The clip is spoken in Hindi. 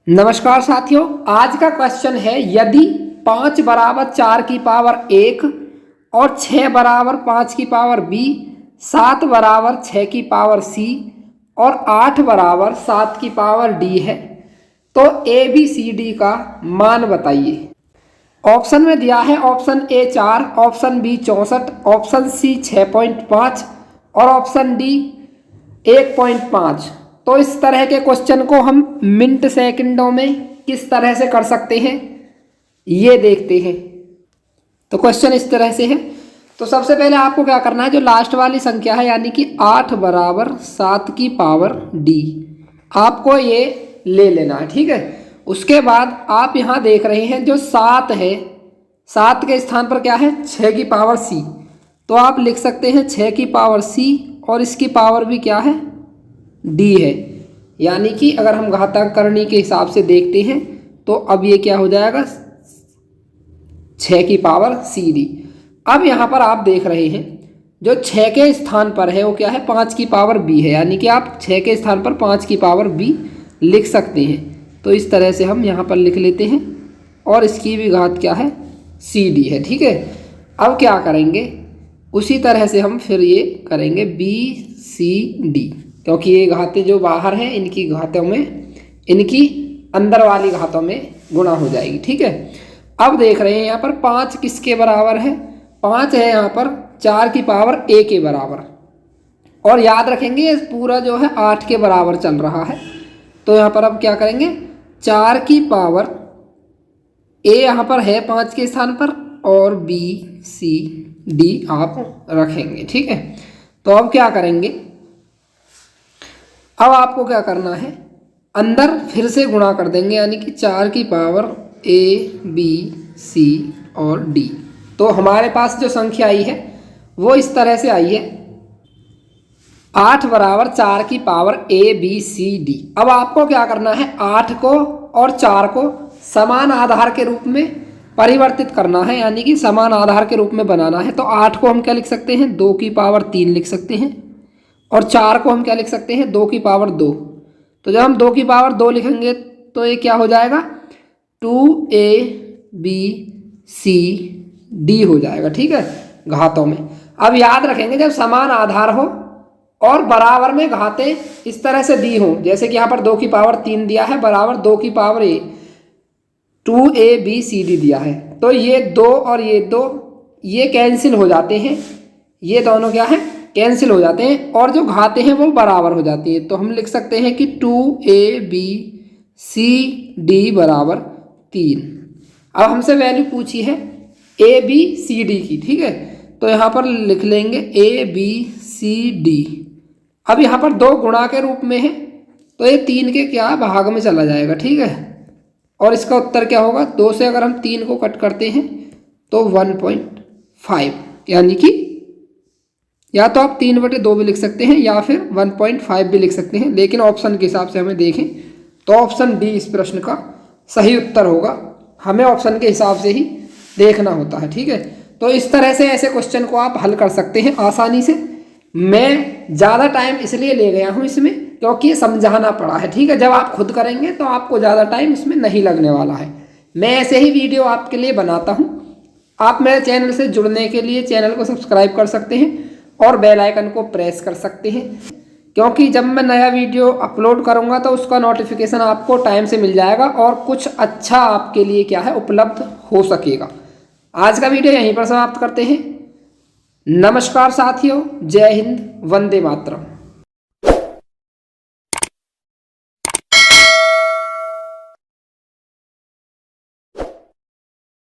नमस्कार साथियों, आज का क्वेश्चन है यदि 5 बराबर 4 की पावर 1 और 6 बराबर 5 की पावर b, 7 बराबर 6 की पावर c और 8 बराबर 7 की पावर d है तो ए बी सी डी का मान बताइए। ऑप्शन में दिया है option A 4, option B 64, option C 6.5 और ऑप्शन डी 1.5। तो इस तरह के क्वेश्चन को हम मिनट सेकंडों में किस तरह से कर सकते हैं ये देखते हैं। तो क्वेश्चन इस तरह से है। तो सबसे पहले आपको क्या करना है, जो लास्ट वाली संख्या है यानी कि 8 बराबर 7 की पावर डी, आपको ये ले लेना है। ठीक है, उसके बाद आप यहाँ देख रहे हैं जो 7 है, 7 के स्थान पर क्या है 6 की पावर सी, तो आप लिख सकते हैं 6 की पावर सी और इसकी पावर भी क्या है डी है। यानी कि अगर हम घातांक करनी के हिसाब से देखते हैं तो अब ये क्या हो जाएगा 6 की पावर सी डी। अब यहाँ पर आप देख रहे हैं जो 6 के स्थान पर है वो क्या है 5 की पावर बी है, यानी कि आप 6 के स्थान पर 5 की पावर बी लिख सकते हैं। तो इस तरह से हम यहाँ पर लिख लेते हैं और इसकी भी घात क्या है सी डी है। ठीक है, अब क्या करेंगे उसी तरह से हम फिर ये करेंगे बी सी डी, क्योंकि ये घातें जो बाहर हैं इनकी घातों में इनकी अंदर वाली घातों में गुणा हो जाएगी। ठीक है, अब देख रहे हैं यहाँ पर 5 किसके बराबर है, 5 है यहाँ पर 4 की पावर a के बराबर, और याद रखेंगे ये पूरा जो है 8 के बराबर चल रहा है। तो यहाँ पर अब क्या करेंगे 4 की पावर a यहाँ पर है 5 के स्थान पर और b c d आप रखेंगे। ठीक है, तो अब क्या करेंगे, अब आपको क्या करना है अंदर फिर से गुणा कर देंगे, यानी कि 4 की पावर a b c और d। तो हमारे पास जो संख्या आई है वो इस तरह से आई है 8 बराबर 4 की power a b c d। अब आपको क्या करना है 8 को और 4 को समान आधार के रूप में परिवर्तित करना है, यानी कि समान आधार के रूप में बनाना है। तो 8 को हम क्या लिख सकते हैं 2 की पावर 3 लिख सकते हैं और 4 को हम क्या लिख सकते हैं 2 की पावर 2। तो जब हम 2 की पावर 2 लिखेंगे तो ये क्या हो जाएगा 2a b c d हो जाएगा। ठीक है, घातों में। अब याद रखेंगे जब समान आधार हो और बराबर में घातें इस तरह से दी हों, जैसे कि यहाँ पर 2 की पावर 3 दिया है बराबर 2 की power a 2a b c d दिया है, तो ये 2 और ये 2 ये कैंसिल हो जाते हैं, ये दोनों क्या है कैंसिल हो जाते हैं और जो घातें हैं वो बराबर हो जाती हैं। तो हम लिख सकते हैं कि 2a b c d बराबर 3। अब हमसे वैल्यू पूछी है a b c d की। ठीक है, तो यहाँ पर लिख लेंगे a b c d। अब यहाँ पर 2 गुणा के रूप में है तो ये 3 के क्या भाग में चला जाएगा। ठीक है, और इसका उत्तर क्या होगा 2 से अगर हम 3 को कट करते हैं तो 1.5, यानी कि या तो आप 3/2 भी लिख सकते हैं या फिर 1.5 भी लिख सकते हैं, लेकिन ऑप्शन के हिसाब से हमें देखें तो ऑप्शन डी इस प्रश्न का सही उत्तर होगा। हमें ऑप्शन के हिसाब से ही देखना होता है। ठीक है, तो इस तरह से ऐसे क्वेश्चन को आप हल कर सकते हैं आसानी से। मैं ज़्यादा टाइम इसलिए ले गया हूँ इसमें क्योंकि ये समझाना पड़ा है। ठीक है, जब आप खुद करेंगे तो आपको ज़्यादा टाइम इसमें नहीं लगने वाला है। मैं ऐसे ही वीडियो आपके लिए बनाता हूँ। आप मेरे चैनल से जुड़ने के लिए चैनल को सब्सक्राइब कर सकते हैं और बेल आइकन को प्रेस कर सकते हैं, क्योंकि जब मैं नया वीडियो अपलोड करूंगा तो उसका नोटिफिकेशन आपको टाइम से मिल जाएगा और कुछ अच्छा आपके लिए क्या है उपलब्ध हो सकेगा। आज का वीडियो यहीं पर समाप्त करते हैं। नमस्कार साथियों, जय हिंद, वंदे मातरम।